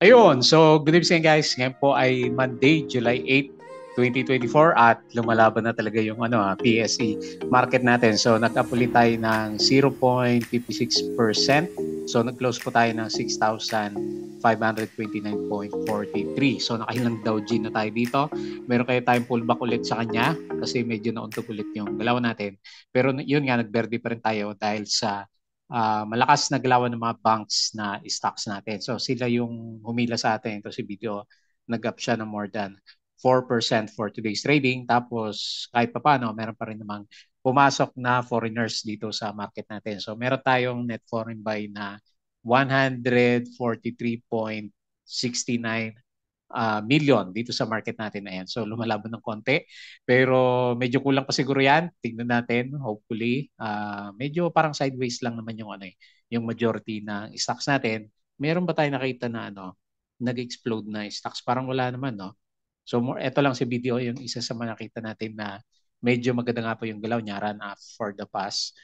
Ayun, so good evening guys. Ngayon po ay Monday, July 8, 2024 at lumalaban na talaga yung PSE market natin. So nag-up ulit tayo ng 0.56%. So nag-close po tayo ng 6,529.43. So nakahilang Dow Jones na tayo dito. Meron kayo tayong pullback ulit sa kanya kasi medyo nauntog ulit yung galaw natin. Pero yun nga, nag-verde pa rin tayo dahil sa malakas na galawan ng mga banks na stocks natin. So sila yung humila sa atin. Ito si Video, nag-up siya ng more than 4% for today's trading. Tapos kahit pa paano, meron pa rin namang pumasok na foreigners dito sa market natin. So meron tayong net foreign buy na 143.69 million dito sa market natin. Ayan. So lumalaban ng konti. Pero medyo kulang pa siguro yan. Tingnan natin. Hopefully. Medyo parang sideways lang naman yung yung majority ng stocks natin. Meron ba tayo nakita na nag-explode na stocks? Parang wala naman, no? So ito lang si video yung isa sa mga nakita natin na medyo maganda nga po yung galaw niya run up for the past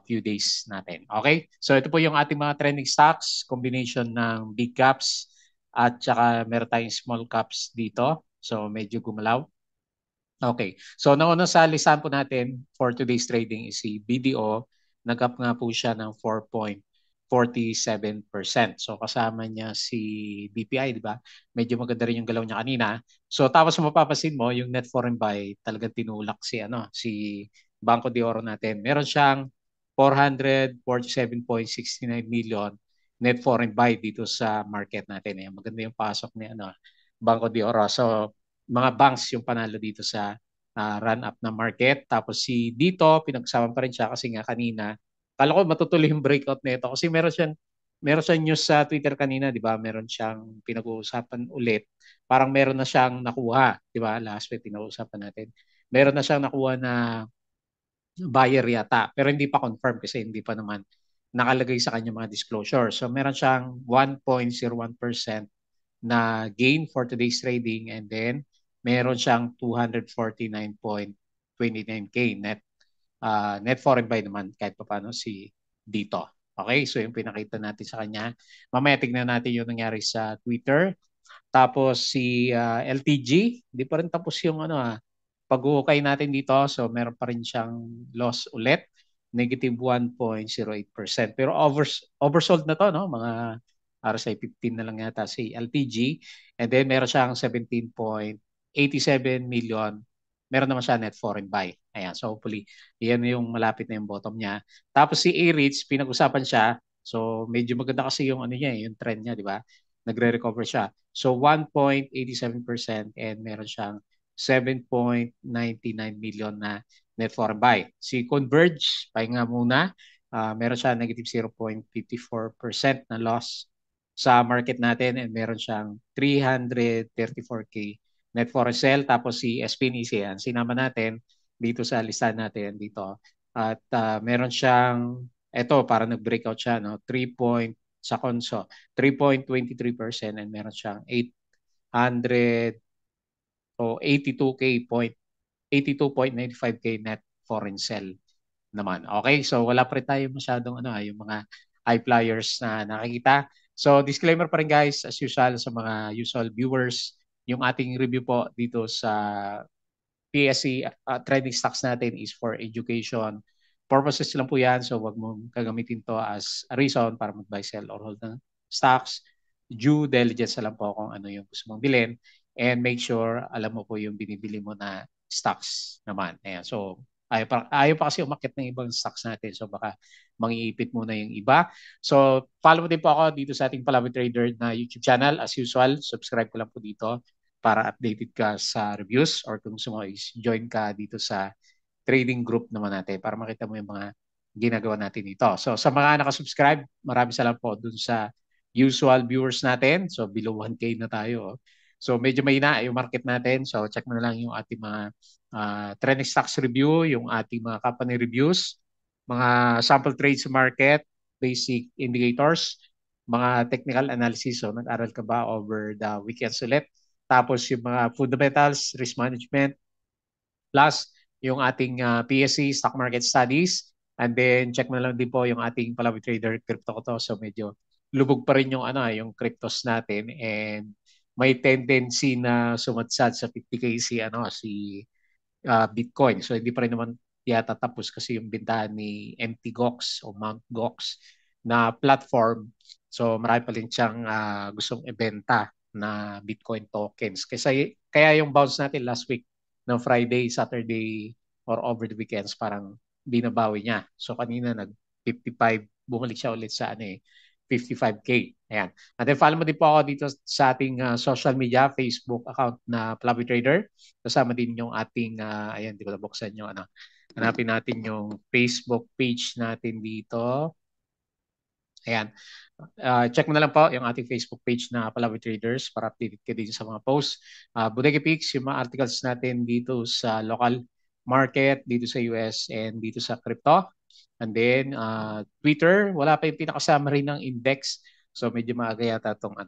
few days natin. Okay? So ito po yung ating mga trending stocks, combination ng big caps, at saka meron tayong small caps dito. So medyo gumalaw. Okay. So nauna sa listahan po natin for today's trading is si BDO. Nag-up nga po siya ng 4.47%. So kasama niya si BPI, di ba? Medyo maganda rin yung galaw niya kanina. So tapos mapapasin mo, yung net foreign buy talagang tinulak si Banco de Oro natin. Meron siyang 447.69 million net foreign buy dito sa market natin. Ayan, maganda yung pasok ni Banco de Oro. So mga banks yung panalo dito sa run-up na market. Tapos si dito, pinagsaman pa rin siya kasi nga kanina, kala ko matutuloy yung breakout nito kasi meron siyang news sa Twitter kanina, di ba? Meron siyang pinag-uusapan ulit. Parang meron na siyang nakuha, di ba? Last week pinag-uusapan natin. Meron na siyang nakuha na buyer yata. Pero hindi pa confirm kasi hindi pa naman nakalagay sa kanya mga disclosure. So meron siyang 1.01% na gain for today's trading, and then meron siyang 249.29k net foreign buy naman kahit pa paano si dito. Okay, so yung pinakita natin sa kanya. Mamaya tignan natin yung nangyari sa Twitter. Tapos si LTG, hindi pa rin tapos yung pag-uukay natin dito. So meron pa rin siyang loss ulit, negative 1.08%. Pero oversold na to, no? Mga RSI 15 na lang yata si LTG. And then meron siyang 17.87 million. Meron naman siya net foreign buy. Ayan, so hopefully, yan yung malapit na yung bottom niya. Tapos si A-REITs, pinag-usapan siya. So medyo maganda kasi yung niya, yung trend niya, di ba? Nagre-recover siya. So 1.87% and meron siyang 7.99 million na net foreign buy. Si Converge, pahinga muna, meron siya negative 0.54% na loss sa market natin and meron siyang 334k net foreign sell. Tapos si SPNEC, yan, sinama natin dito sa listahan natin dito. At meron siyang, eto, para nag-breakout siya, no? 3 point, sa Conso, 3.23% and meron siyang 800 o 82.95k net foreign sell naman. Okay, so wala pa rin tayo masyadong yung mga high flyers na nakikita. So disclaimer pa rin guys, as usual sa mga usual viewers, yung ating review po dito sa PSE trading stocks natin is for education purposes lang po yan. So wag mong gagamitin to as a reason para mag-buy, sell, or hold ng stocks. Due diligence na lang po kung ano yung gusto mong bilhin. And make sure alam mo po yung binibili mo na stocks naman. Ayan. So ayaw pa kasi umakit ng ibang stocks natin. So baka mangiipit muna yung iba. So follow mo din po ako dito sa ating Palawan Trader na YouTube channel. As usual, subscribe ko lang po dito para updated ka sa reviews, or kung gusto mo is join ka dito sa trading group naman natin para makita mo yung mga ginagawa natin dito. So sa mga nakasubscribe, maraming salamat po dun sa usual viewers natin. So below 1K na tayo. So medyo mahina yung market natin. So check mo na lang yung ating mga trending stocks review, yung ating mga company reviews, mga sample trades sa market, basic indicators, mga technical analysis. So nag-aral ka ba over the weekends ulit? Tapos yung mga fundamentals, risk management, plus yung ating PSC, Stock Market Studies. And then check mo na lang din po yung ating Palawi Trader Crypto ko to. So medyo lubog pa rin yung yung cryptos natin, and may tendency na sumadsad sa 50K si Bitcoin. So hindi pa rin naman yata tapos kasi yung bintahan ni Mt. Gox o Mount Gox na platform. So marami pa rin siyang gustong ibenta na Bitcoin tokens. Kaya yung bounce natin last week ng Friday, Saturday, or over the weekends, parang binabawi niya. So kanina nag 55, bumalik siya ulit sa 55K. Ayan. And then follow mo din po ako dito sa ating social media, Facebook account na Fluffy Trader. Kasama din yung ating, ayan, di ko nabuksan yung hanapin natin yung Facebook page natin dito. Ayan. Check mo na lang po yung ating Facebook page na Palawi Traders para updated ka din sa mga posts. Bodega Picks, yung mga articles natin dito sa local market, dito sa US, and dito sa crypto. And then, Twitter, wala pa yung pinakasama rin ng index. So, medyo maaga yata tong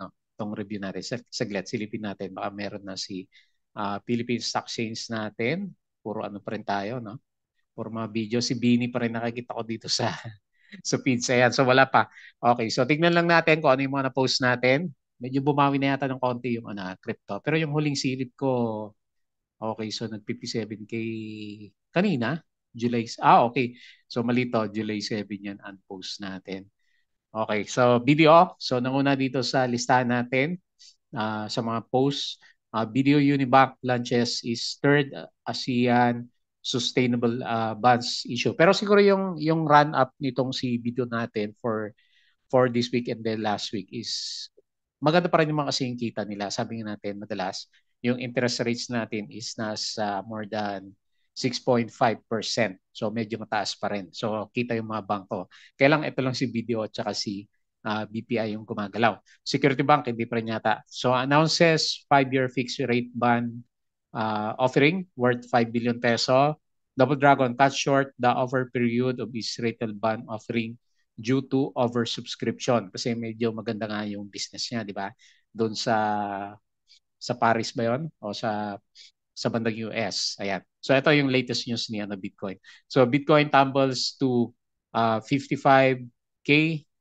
review natin. Saglit, silipin natin. Baka meron na si Philippine Stock Exchange natin. Puro pa rin tayo, no? Puro mga video. Si Bini pa rin nakikita ko dito sa sa feeds. Ayan. So, wala pa. Okay. So, tignan lang natin kung ano yung mga na-post natin. Medyo bumawi na yata ng konti yung crypto. Pero yung huling silip ko, okay. So, nag-57K kanina. July. Okay. So, malito. July 7 yan ang post natin. Okay. So, video. So, nanguna dito sa listahan natin sa mga posts. Video Unibank launches is third ASEAN sustainable bonds issue. Pero siguro yung run up nitong si video natin for this week and then last week is maganda pa rin naman kasi yung kita nila. Sabi nga natin madalas, yung interest rates natin is nasa more than 6.5%. So medyo mataas pa rin. So kita yung mga bangko. Kaya lang ito lang si video at saka si BPI yung gumagalaw. Security Bank, hindi pa rin yata. So announces 5-year fixed rate bond offering worth 5 billion peso. Double Dragon cut short the offer period of its retail bond offering due to oversubscription kasi medyo maganda nga yung business niya, di ba? Doon sa Paris ba 'yon o sa bandang US. Ayan. So ito yung latest news ni Bitcoin. So Bitcoin tumbles to 55K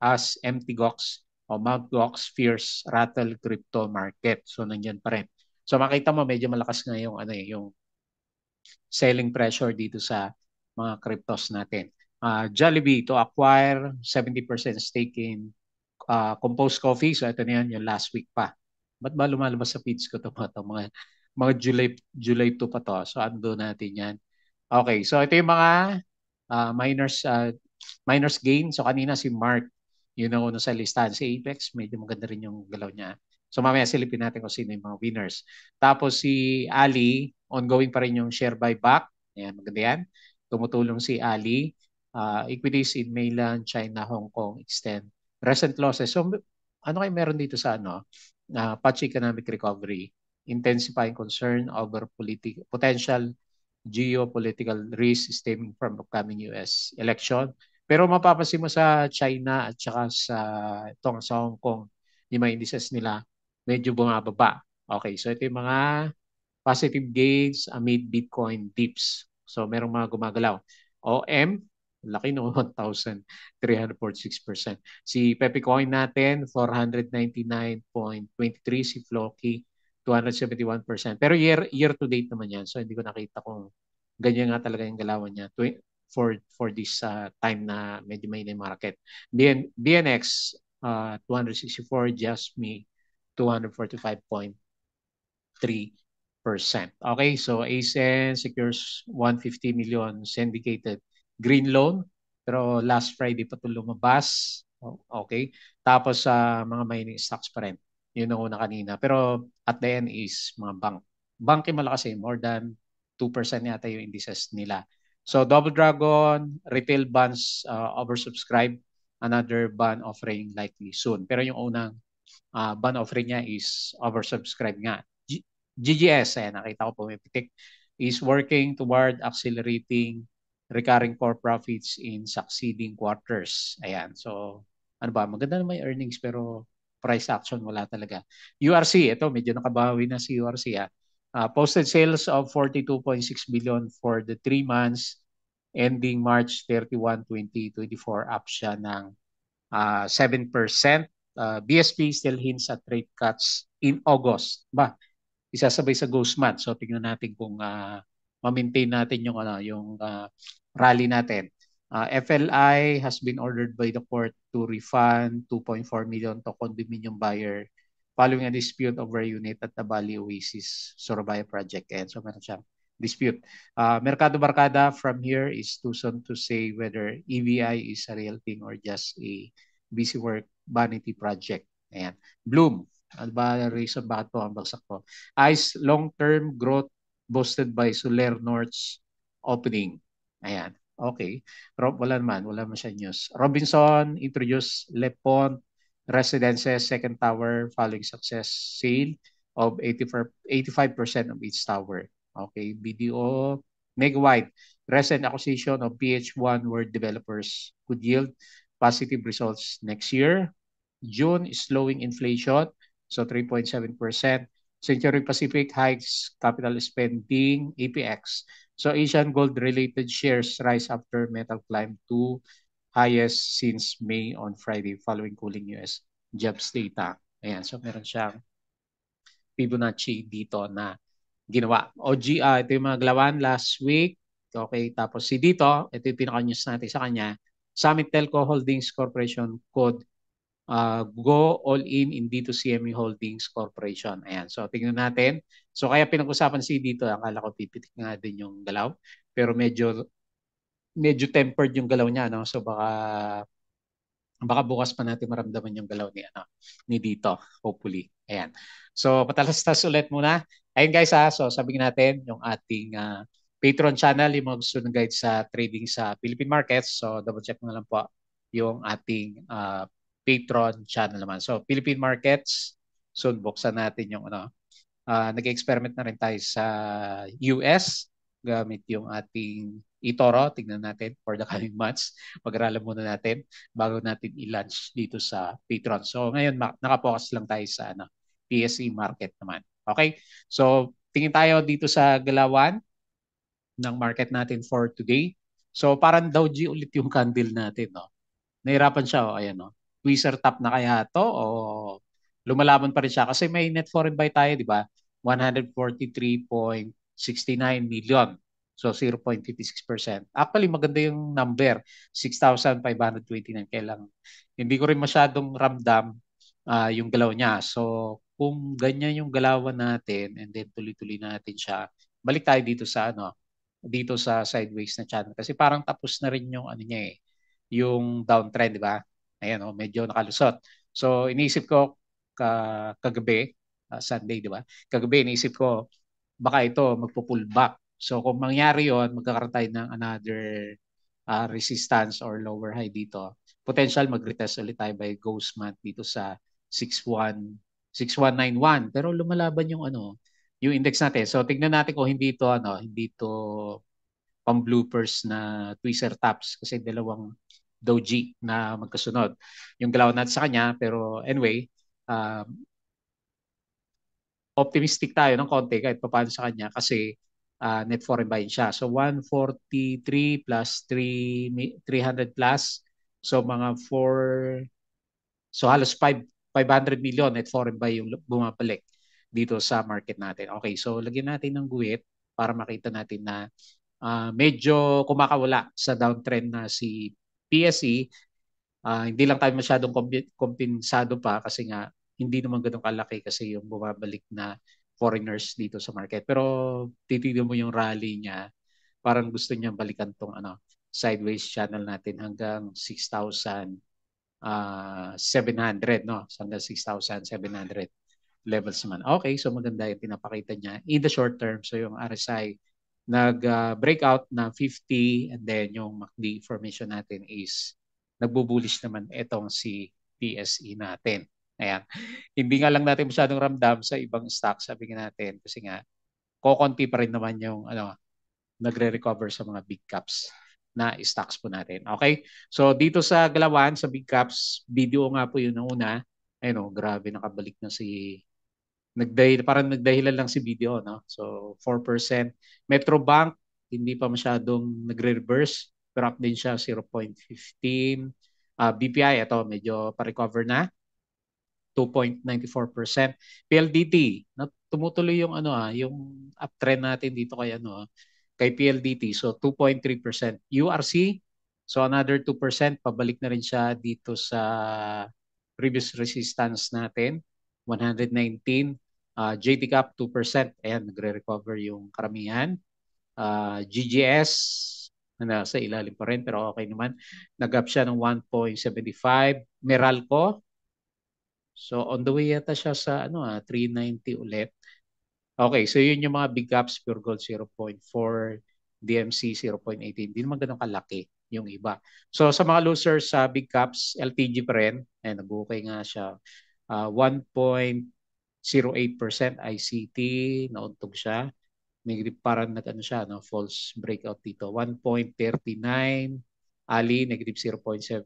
as empty Gox o Mount Gox fears rattle crypto market. So nandiyan pa rin. So makita mo medyo malakas nga yung yung selling pressure dito sa mga cryptos natin. Jollibee to acquire 70% stake in Compose Coffee. So ito na yan, yung last week pa. Ba't ba lumalabas sa feeds ko ito mga July 2 pa to. So ando natin yan. Okay, so ito yung mga miners gain. So kanina si Mark, yun ang una sa listahan. Si Apex, medyo maganda rin yung galaw niya. So mamaya silipin natin kung sino yung mga winners. Tapos si Ali, ongoing pa rin yung share buyback. Ayan, maganda yan. Tumutulong si Ali. Equities in mainland China, Hong Kong extend recent losses. So ano kayo meron dito sa patchy economic recovery, intensifying concern over potential geopolitical risk stemming from upcoming US election. Pero mapapansin mo sa China at saka sa Hong Kong, yung mga indices nila medyo bumababa. Okay, so ito yung mga positive gains amid Bitcoin dips. So merong mga gumagalaw. OM, laki no, 1,346%. Si Pepe Coin natin, 499.23. Si Floki, 271%. Pero year to date naman yan. So hindi ko nakita kung ganyan nga talaga yung galawan niya for this time na medyo may market. BNX, 264, Jasmy, 245.3%. Okay, so ASEN secures 150 million syndicated green loan. Pero last Friday pa ito lumabas. Okay. Tapos sa mga mining stocks pa rin. Yun ang una kanina. Pero at the end is mga bank. Bank yung malakas more than 2% yata yung indices nila. So Double Dragon, retail bonds oversubscribed. Another bond offering likely soon. Pero yung unang bond offering niya is oversubscribed nga. GGS, nakita ko pumipitik, is working toward accelerating recurring core profits in succeeding quarters. Ayan. So, ano ba? Maganda na may earnings pero price action wala talaga. URC, ito medyo nakabawi na si URC. Posted sales of 42.6 billion for the 3 months ending March 31, 2024. Up siya ng 7%. BSP still hints at rate cuts in August. Ba, isasabay sa ghost month. So tingnan natin kung ma-maintain natin yung rally natin. FLI has been ordered by the court to refund 2.4 million to condominium buyer following a dispute over a unit at the Bali Oasis Surabaya project. And so meron siyang dispute. Mercado Barcada from here is too soon to say whether EVI is a real thing or just a busy work vanity project. Ayan. Bloom. Ano ba reason bakit po ang bagsak po? ICE long-term growth boosted by Soler North's opening. Ayan. Okay. Wala naman siya news. Robinson introduced Lepon Residences second tower following success sale of 85% of each tower. Okay. BDO Megawide recent acquisition of PH1 where developers could yield positive results next year. June slowing inflation, so 3.7%. Century Pacific hikes capital spending, APX. So Asian gold-related shares rise after metal climb to highest since May on Friday following cooling US jobs data. Ayan, so meron siyang Fibonacci dito na ginawa. OG, ito yung mga galawan last week. Okay, tapos si dito, ito yung pinaka-news natin sa kanya. Summit Telco Holdings Corporation code go all in dito CME Holdings Corporation. Ayan. So tingnan natin. So kaya pinag-usapan si dito, akala ko pipitik nga din yung galaw, pero medyo tempered yung galaw niya, no? So baka bukas pa natin maramdaman yung galaw ni dito, hopefully. Ayan. So patalastas ulit muna. Ayun guys so sabihin natin yung ating Patreon channel, yung mga gusto ng guide sa trading sa Philippine markets. So double check na lang po yung ating Patreon channel naman. So Philippine markets, soon buksan natin yung nag-experiment na rin tayo sa US gamit yung ating eToro. Tingnan natin for the coming months. Pag-aralan muna natin bago natin i-launch dito sa Patreon. So ngayon nakapokus lang tayo sa PSE market naman. Okay? So tingin tayo dito sa galawan ng market natin for today. So parang Dow G ulit yung candle natin, no? Nahirapan siya, ayan, no? Tweezer top na kaya to o lumalaban pa rin siya kasi may net foreign buy tayo, di ba? 143.69 million. So 0.56%. Actually, maganda yung number, 6,529. Kaya lang, hindi ko rin masyadong ramdam yung galaw niya. So kung ganyan yung galawan natin and then tuloy-tuloy natin siya, balik tayo dito sa sideways na channel kasi parang tapos na rin yung niya yung downtrend, di ba? Ayan medyo nakalusot. So iniisip ko kagabi, Sunday, di ba? Kagabi iniisip ko baka ito magpo-pull back. So kung mangyari 'yon, magkakaroon tayo ng another resistance or lower high dito. Potential mag-retest ulit tayo by ghost month dito sa 6191. Pero lumalaban yung index natin. So tingnan natin kung hindi to pang bloopers na tweezer tops kasi dalawang doji na magkasunod. Yung galaw natin sa kanya pero anyway, optimistic tayo ng konti kahit paano sa kanya kasi net foreign buy siya. So 143 plus 300 plus. So mga 4 so halos 500 million net foreign buy yung bumabalik dito sa market natin. Okay, so lagyan natin ng guhit para makita natin na medyo kumakawala sa downtrend na si PSE. Hindi lang tayo masyadong kompensado pa kasi nga hindi naman ganun kalaki kasi yung bumabalik na foreigners dito sa market. Pero titignan mo yung rally niya, parang gusto niya balikan tong sideways channel natin hanggang 6,700, no? Hanggang 6,700 levels naman. Okay, so maganda yung pinapakita niya in the short term. So yung RSI nag-breakout na 50 and then yung MACD formation natin is nagbubulish naman itong si PSE natin. Ayan. Hindi nga lang natin masyadong ramdam sa ibang stocks, sabi nga natin, kasi nga, kokonti pa rin naman yung nagre-recover sa mga big caps na stocks po natin. Okay? So, dito sa galawan, sa big caps, video nga po yun na una. Ayun grabe, nakabalik na parang nagdahilan lang si video, no? So, 4%. Metrobank, hindi pa masyadong nagre-reverse. Pero up din siya 0.15. BPI, ito medyo pa-recover na. 2.94%. PLDT, tumutuloy yung yung uptrend natin dito kay kay PLDT. So 2.3%. URC, so another 2%, pabalik na rin siya dito sa previous resistance natin, 119. JT Cap 2%. Ayan, nagre-recover yung karamihan. GGS, na nasa ilalim pa rin pero okay naman. Nag-up siya ng 1.75. Meralco, so on the way yata siya sa 390 ulit. Okay, so yun yung mga big caps. Pure Gold 0.4, DMC 0.18. Hindi naman ganun kalaki yung iba. So sa mga losers sa big caps, LTG pa rin. Ayan, nag-okay nga siya. 1.08%. ICT, nauntog siya. Negative, parang siya, false breakout dito. 1.39. Ali, negative 0.17.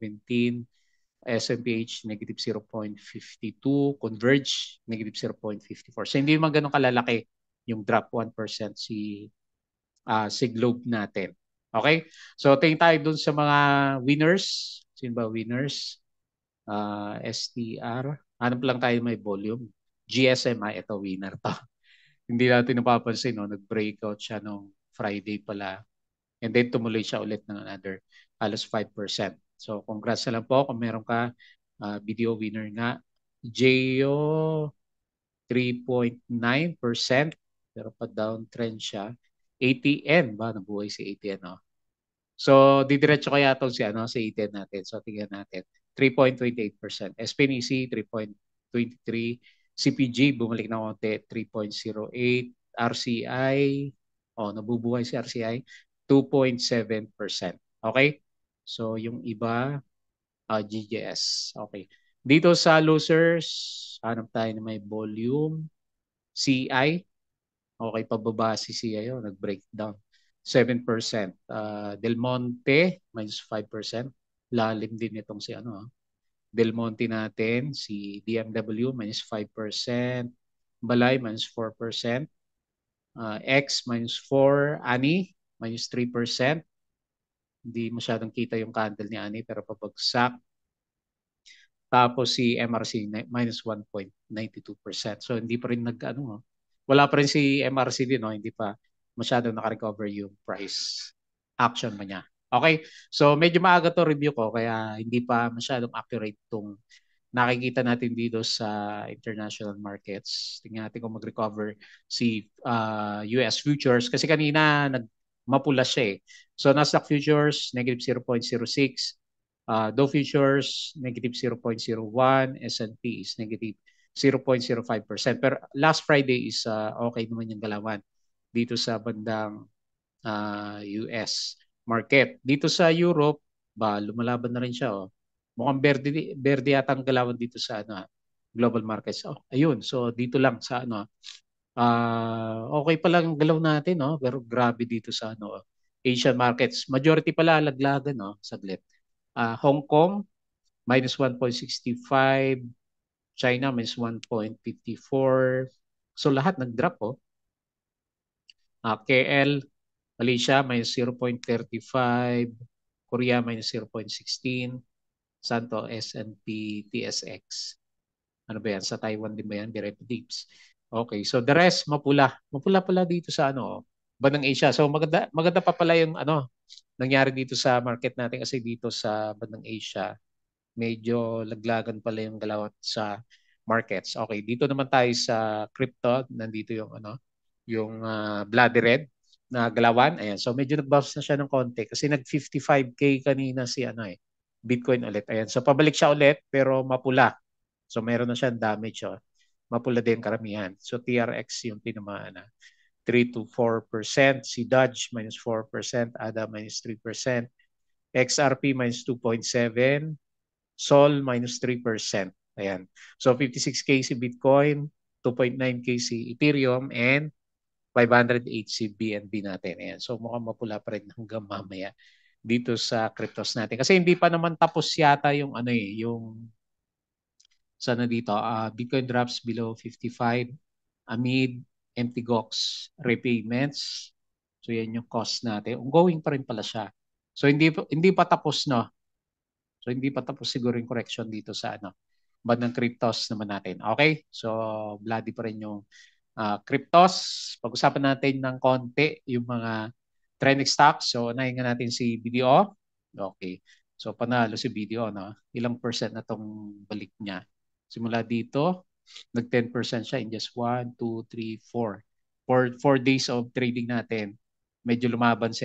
SMPH, negative 0.52. Converge, negative 0.54. So hindi naman ganun kalalaki yung drop 1% si Globe natin. Okay? So tingin tayo dun sa mga winners. Sino ba winners? STR. Hanap lang tayo may volume. GSMI, ito winner to. Hindi natin napapansin, nag-breakout siya nung Friday pala. And then tumuloy siya ulit ng another halos 5%. So congrats na lang po kung meron ka video winner nga. JO 3.9%, pero pa downtrend siya. ATN ba? Nabuhay si ATN, no? So didiretso kaya itong si ATN natin. So tingnan natin. 3.28%. SPNEC 3.23%. CPG bumalik na konti 3.08%. RCI, nabubuhay si RCI 2.7%. Okay? So yung iba GJS. Okay. Dito sa losers, hanap tayo na may volume. CI, okay, pababa si CI, nag-breakdown. 7%. Del Monte, minus 5%. Lalim din itong si Del Monte natin, si DMW, minus 5%. Balay, minus 4%. X, minus 4%. Ani, minus 3%. Hindi masyadong kita yung candle ni Ani, pero pabagsak. Tapos si MRC, minus 1.92%. So hindi pa rin wala pa rin si MRC din, hindi pa masyadong nakarecover yung price action ba niya. Okay, so medyo maaga to review ko kaya hindi pa masyadong accurate itong nakikita natin dito sa international markets. Tingnan natin kung mag-recover si US futures kasi kanina mapula siya eh. So Nasdaq futures negative 0.06, Dow futures negative 0.01, S&P is negative 0.05%. Pero last Friday is okay naman yung galawan dito sa bandang US market. Dito sa Europe, lumalaban na rin siya. Mukhang berde yata ang galawan dito sa global markets. Ayun. So dito lang sa okay pa lang ang galaw natin, pero grabe dito sa Asian markets. Majority pala laglagan, saglit. Hong Kong minus 1.65, China minus 1.54. So lahat nag-drop KL, Malaysia minus 0.35, Korea minus 0.16, Santo S&P TSX. Ano ba yan? Sa Taiwan din ba yan? Derivatives. Okay, so the rest mapula. Mapula pala dito sa bandang Asia. So maganda pa pala yung nangyari dito sa market natin kasi dito sa bandang Asia medyo laglagan pala yung galaw sa markets. Okay, dito naman tayo sa crypto. Nandito yung bloody red na galawan. Ayan. So medyo nag-bounce na siya ng konti kasi nag 55K kanina si Bitcoin ulit. Ayan. So pabalik siya ulit pero mapula. So meron na siyang damage. Mapula din karamihan. So TRX yung tinamaan 3 to 4%. Si Dodge minus 4%. ADA minus 3%. XRP minus 2.7%. Sol minus 3%. Ayan. So 56K si Bitcoin, 2.9K si Ethereum, and 508 si BNB natin. Ayan. So mukhang mapula pa rin hanggang mamaya dito sa cryptos natin. Kasi hindi pa naman tapos yata yung yung sana dito, Bitcoin drops below 55 amid empty GOX repayments. So yan yung cost natin. Ongoing pa rin pala siya. So hindi pa tapos, no? So hindi pa tapos siguro yung correction dito sa bandang cryptos naman natin. Okay? So, bloody pa rin yung cryptos. Pag-usapan natin ng konti yung mga trending stocks. So, unahin nga natin si BDO. Okay. So, panalo si BDO, no? Ilang percent na tong balik niya? Simula dito, nag 10% siya in just 1, 2, 3, 4. For 4 days of trading natin, medyo lumaban si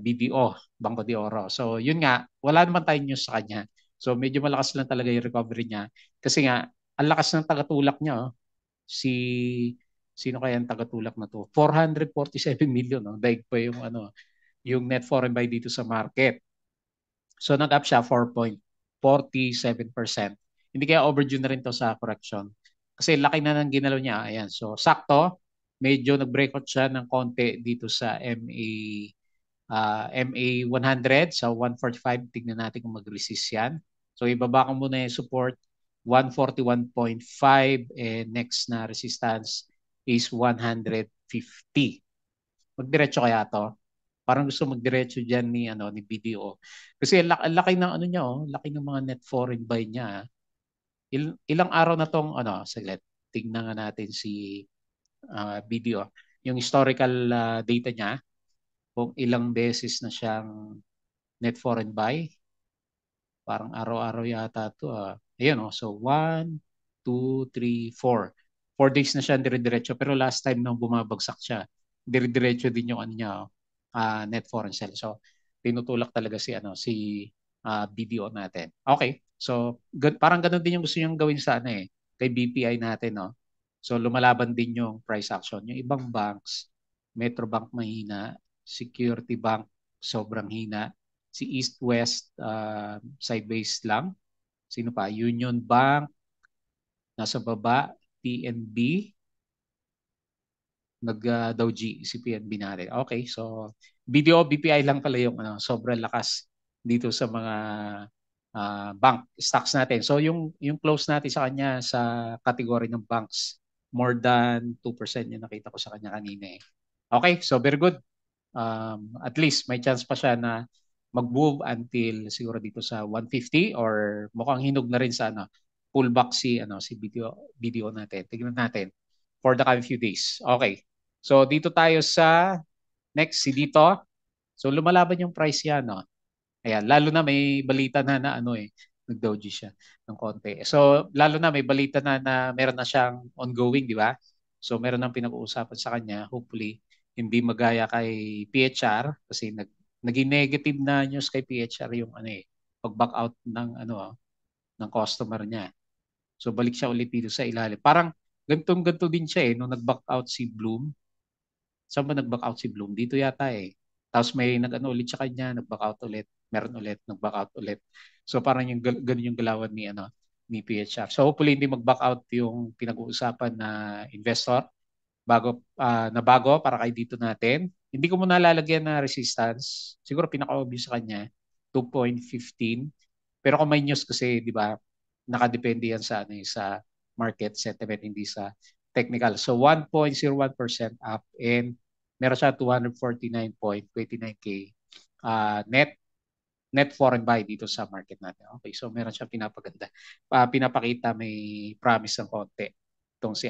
BDO, Bangko de Oro. So, yun nga, wala naman tayong news sa kanya. So, medyo malakas lang talaga yung recovery niya. Kasi nga, ang lakas ng tagatulak niya, oh. Si sino kaya ang tagatulak na to? 447 million, no? Daig pa yung yung net foreign buy dito sa market. So nag-up siya 4.47%. Hindi kaya overdue na rin to sa correction. Kasi laki na ng ginalaw niya. Ayan. So sakto, medyo nag-breakout siya ng konti dito sa MA 100 sa 145. Tignan natin kung mag-resist yan. So ibaba ko muna yung support 141.5 and next na resistance is 150. Magdiretso kaya to? Parang gusto magdiretso diyan ni BDO. Kasi laki ng niya, laki ng mga net foreign buy niya. Ilang araw na tong saglit. Tingnan nga natin si BDO. Yung historical data niya, kung ilang beses na siyang net foreign buy. Parang araw-araw yata to. Ayun, so 1, 2, 3, 4. 4 days na siya dire-diretso pero last time nung bumabagsak siya, dire-diretso din yung niya, net foreign sell. So tinutulak talaga si BDO natin. Okay. So parang ganun din yung gusto niyang gawin sa kay BPI natin, no. So lumalaban din yung price action. Yung ibang banks, Metro Bank mahina, Security Bank sobrang hina, si East West sideways lang. Sino pa? Union Bank nasa baba, PNB Dow G si PNB natin. Okay, so BDO BPI lang pala yung sobrang lakas dito sa mga bank stocks natin. So yung close natin sa kanya sa category ng banks, more than 2% yung nakita ko sa kanya kanina eh. Okay, so very good. At least may chance pa siya na mag-move until siguro dito sa 150 or mukhang hinog na rin sa pullback si BDO natin. Tignan natin for the coming few days. Okay. So dito tayo sa next si dito. So lumalaban yung price yan, no. Ayan, lalo na may balita na nag-doji siya ng konti. So lalo na may balita na meron na siyang ongoing, di ba? So meron nang pinag-uusapan sa kanya, hopefully hindi magaya kay PHR kasi naging negative na news kay PHR yung pag-back out ng customer niya. So balik siya ulit dito sa ilalim. Parang ganito din siya nung nag-back out si Bloom. Saan ba nag-back out si Bloom? Dito yata eh. Tapos may ulit sa kanya, nag-back out ulit, meron ulit, nag-back out ulit. So parang yung ganun yung galawan ni PHR. So hopefully hindi mag-back out yung pinag-uusapan na investor bago para kay dito natin. Hindi ko muna lalagyan na resistance. Siguro pinaka-obvious sa kanya 2.15. Pero kung may news kasi, di ba, nakadepende yan sa market sentiment, hindi sa technical. So 1.01% up and meron siya 249.29K net foreign buy dito sa market natin. Okay, so meron siyang pinapakita, may promise ng konti itong si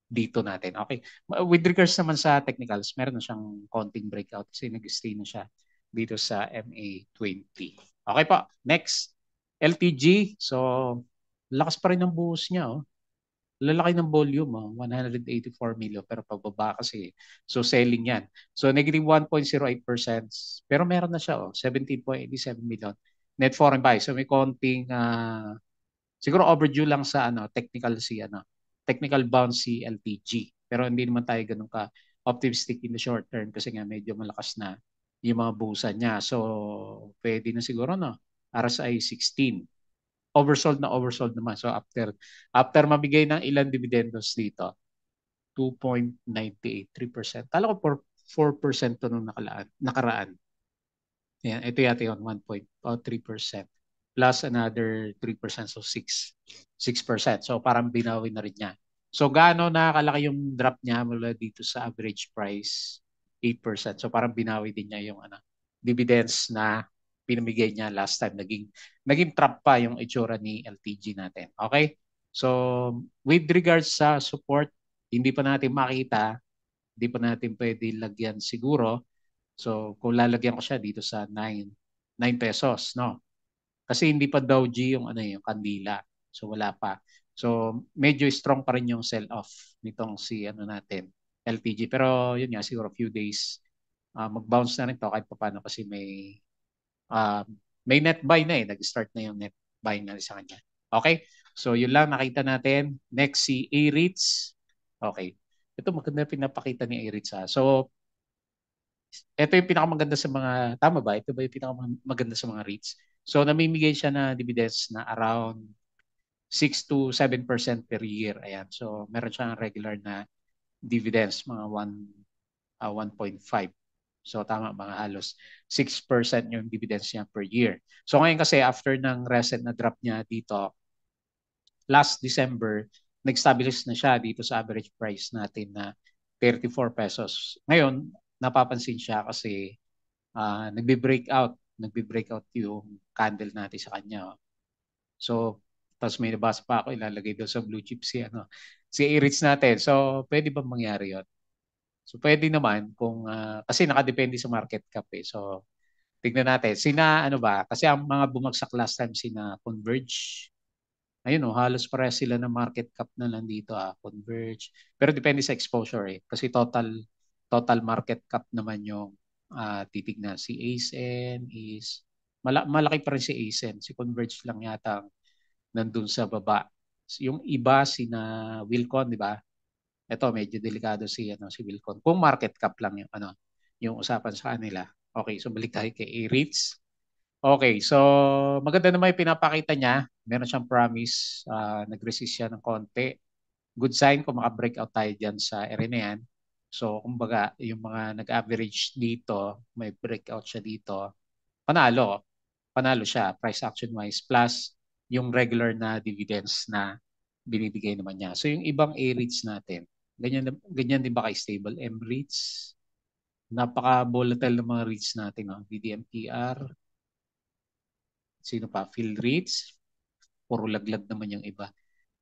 dito natin. Okay. With regards naman sa technicals, meron na siyang konting breakout kasi nag-stay na siya dito sa MA20. Okay po. Next, LTG. So, lakas pa rin ng buhos niya. Lalaki ng volume, 184 million pero pababa kasi. So selling yan. So negative 1.08%. Pero meron na siya, 17.87 million net foreign buy. So may konting siguro overdue lang sa technical bounce si LTG. Pero hindi naman tayo ganun ka optimistic in the short term kasi nga medyo malakas na yung mga buhusan niya. So pwede na siguro RSI 16. Oversold naman. So after mabigay ng ilang dividendos dito, 2.98, 3%. Kala ko 4% to nung nakaraan. Ayan, ito yata yun, 1.3%. Plus another 3%, so 6%. So parang binawi na rin niya. So gaano nakakalaki yung drop niya mula dito sa average price? 8%. So parang binawi din niya yung dividends na pinamigay niya last time. Naging trap pa yung itsura ni LTG natin. Okay? So, with regards sa support, hindi pa natin makita, hindi pa natin pwede lagyan siguro. So, kung lalagyan ko siya dito sa 9 pesos, no? Kasi hindi pa Dow G yung yung kandila. So, wala pa. So, medyo strong pa rin yung sell-off nitong si natin, LTG. Pero yun nga, siguro few days mag-bounce na rin to kahit pa paano kasi uh, may net buy na eh. Nag-start na yung net buy na sa kanya. Okay? So, yun lang nakita natin. Next, si A-REITs. Okay. Ito maganda pinapakita ni A-REITs ha. So, ito yung pinakamaganda sa mga, tama ba? Ito ba yung pinakamaganda sa mga REITs? So, namimigay siya na dividends na around 6 to 7% per year. Ayan. So, meron siyang regular na dividends, mga 1.5. So tama, mga halos 6% yung dividends niya per year. So ngayon kasi after ng recent na drop niya dito, last December, nag-stabilize na siya dito sa average price natin na 34 pesos. Ngayon, napapansin siya kasi nagbe-breakout yung candle natin sa kanya. So, tapos may nabasa pa ako, ilalagay doon sa blue chip si Irits natin. So, pwede ba mangyari yun? So pwede naman kung kasi nakadepende sa market cap eh. So tignan natin. Ano ba? Kasi ang mga bumagsak last time Converge. Ayun halos pareha sila ng market cap na nandito Converge. Pero depende sa exposure eh. Kasi total market cap naman yung titignan. Si ASEN is malaki pa rin si ASEN. Si Converge lang yata nandun sa baba. Yung iba Wilcon, di ba? Ito medyo delikado si Wilcon. Kung market cap lang yung usapan sa kanila. Okay, so balik tayo kay A-REITs. Okay, so maganda naman yung pinapakita niya. Meron siyang promise, nag-resist siya ng konti. Good sign kung maka-breakout tayo diyan sa area na yan. So kumbaga, yung mga nag-average dito, may breakout siya dito, panalo. Panalo siya price action wise plus yung regular na dividends na binibigay naman niya. So yung ibang A-REITs natin, ganyan din ba kay stable M-REITs? Napaka-volatile ng mga REITs natin, no? BDMTR, sino pa? PhilREITs, puro laglag naman yung iba.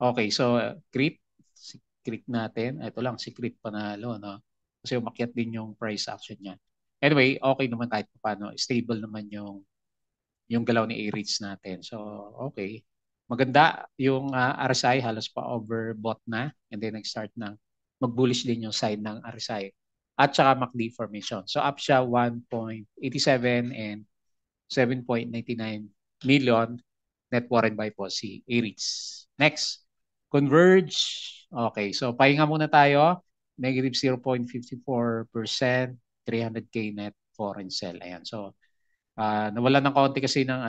Okay, so CREIT, si CREIT natin, ito lang, si CREIT panalo, no? Kasi umakyat din yung price action niya. Anyway, okay naman kahit paano, stable naman yung galaw ni A-REITs natin. So, okay. Maganda yung RSI, halos pa overbought na. And then nag-start ng mag-bullish din yung side ng RSI. At saka MACD formation. So, up siya 1.87 and 7.99 million net warrant buy po si A-REITs. Next, Converge. Okay, so pahinga muna tayo. Negative 0.54%, 300K net foreign sell. Ayan, so nawala ng konti kasi ng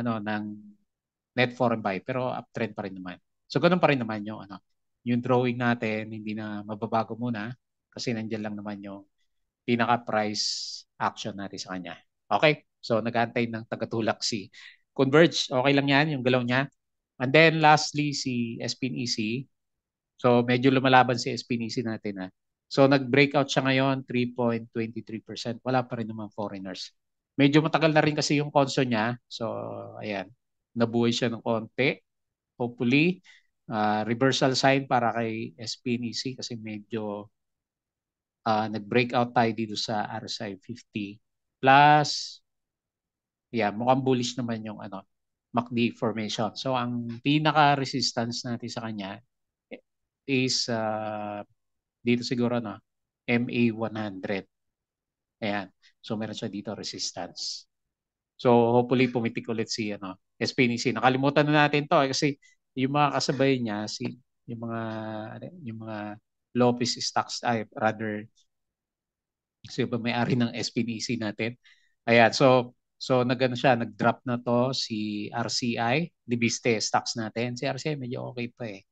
net foreign buy pero uptrend pa rin naman. So ganun pa rin naman yung drawing natin hindi na mababago muna kasi nandiyan lang naman yung pinaka price action natin sa kanya. Okay? So nag-aantay ng tagatulak si Converge. Okay lang yan yung galaw niya. And then lastly si SPNEC. So medyo lumalaban si SPNEC natin . So nag-breakout siya ngayon 3.23%. Wala pa rin naman foreigners. Medyo matagal na rin kasi yung conso niya. So ayan, nabuhay siya ng konti. Hopefully, reversal sign para kay SPNEC kasi medyo nag-breakout tayo dito sa RSI 50. Plus, yeah, mukhang bullish naman yung MACD formation. So ang pinaka-resistance natin sa kanya is dito siguro MA100. Ayan. So meron siya dito resistance. So hopefully pumitik ulit si SPNC. Nakalimutan na natin to kasi yung mga kasabay niya yung mga Lopez stocks ay rather kasi ba may-ari ng SPNC natin. Ayan. So nag-drop na to si RCI, Libiste stocks natin. Si RCI medyo okay pa eh.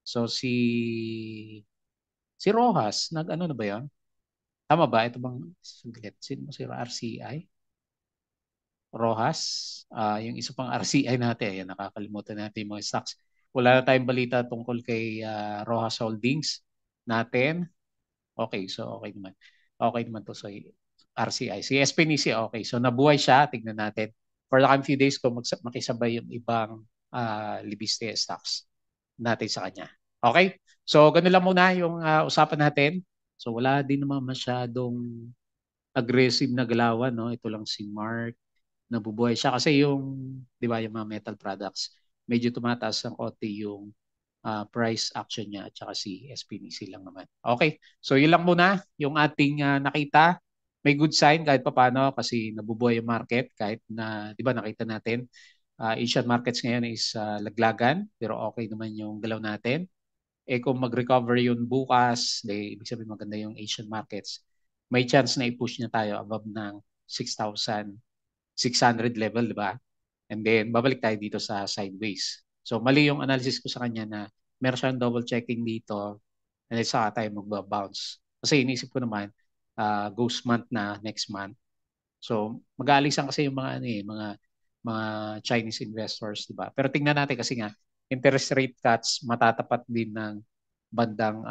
So si Rojas, nag-ano na ba 'yon? Tama ba? Ito bang saglit? Sino si RCI? Rojas, yung isa pang RCI natin, ayan, nakakalimutan natin yung mga stocks. Wala na tayong balita tungkol kay Rojas Holdings natin. Okay, so okay naman. Okay naman to sa RCI. Si SPNC, okay. So nabuhay siya, tignan natin. for the coming few days kung makisabay yung ibang Libiste stocks natin sa kanya. Okay? So, ganun lang muna yung usapan natin. So, wala din naman masyadong aggressive na galawan, no? Ito lang si Mark, nabubuhay siya kasi yung, di ba, yung mga metal products, medyo tumataas ng konti yung price action niya at saka si SPNC lang naman. Okay, so yun lang muna yung ating nakita. May good sign kahit papaano kasi nabubuhay yung market kahit na, di ba, nakita natin, Asian markets ngayon is laglagan pero okay naman yung galaw natin. Eh kung mag-recover yun bukas, ibig sabihin maganda yung Asian markets, may chance na i-push niya tayo above ng 6,600 level, di ba? And then, babalik tayo dito sa sideways. So, mali yung analysis ko sa kanya na meron siyang double checking dito and then saka tayo magbabounce. Kasi iniisip ko naman, ghost month na next month. So, mag-aalisan kasi yung mga Chinese investors, di ba? Pero tingnan natin kasi nga, interest rate cuts matatapat din ng bandang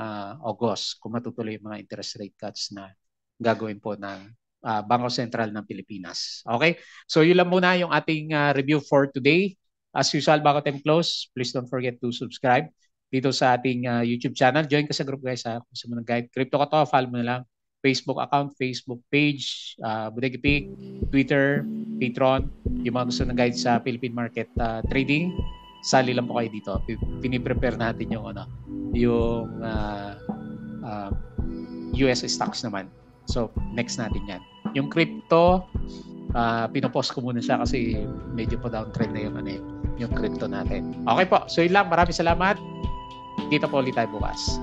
August kung matutuloy yung mga interest rate cuts na gagawin po ng Bangko Sentral ng Pilipinas. Okay? So yun lang muna yung ating review for today. As usual, bago tayo close, please don't forget to subscribe dito sa ating YouTube channel. Join ka sa group guys ha. Kung sa mga guide, crypto ka to, follow mo na lang. Facebook account, Facebook page, Bodega Pig, Twitter, Patreon, yung mga gusto ng guide sa Philippine market trading, sali lang po kayo dito. Piniprepare natin yung US stocks naman. So, next natin yan. Yung crypto, pinopost ko muna siya kasi medyo po downtrend na yung crypto natin. Okay po. So, yun lang. Maraming salamat. Kita po ulit tayo bukas.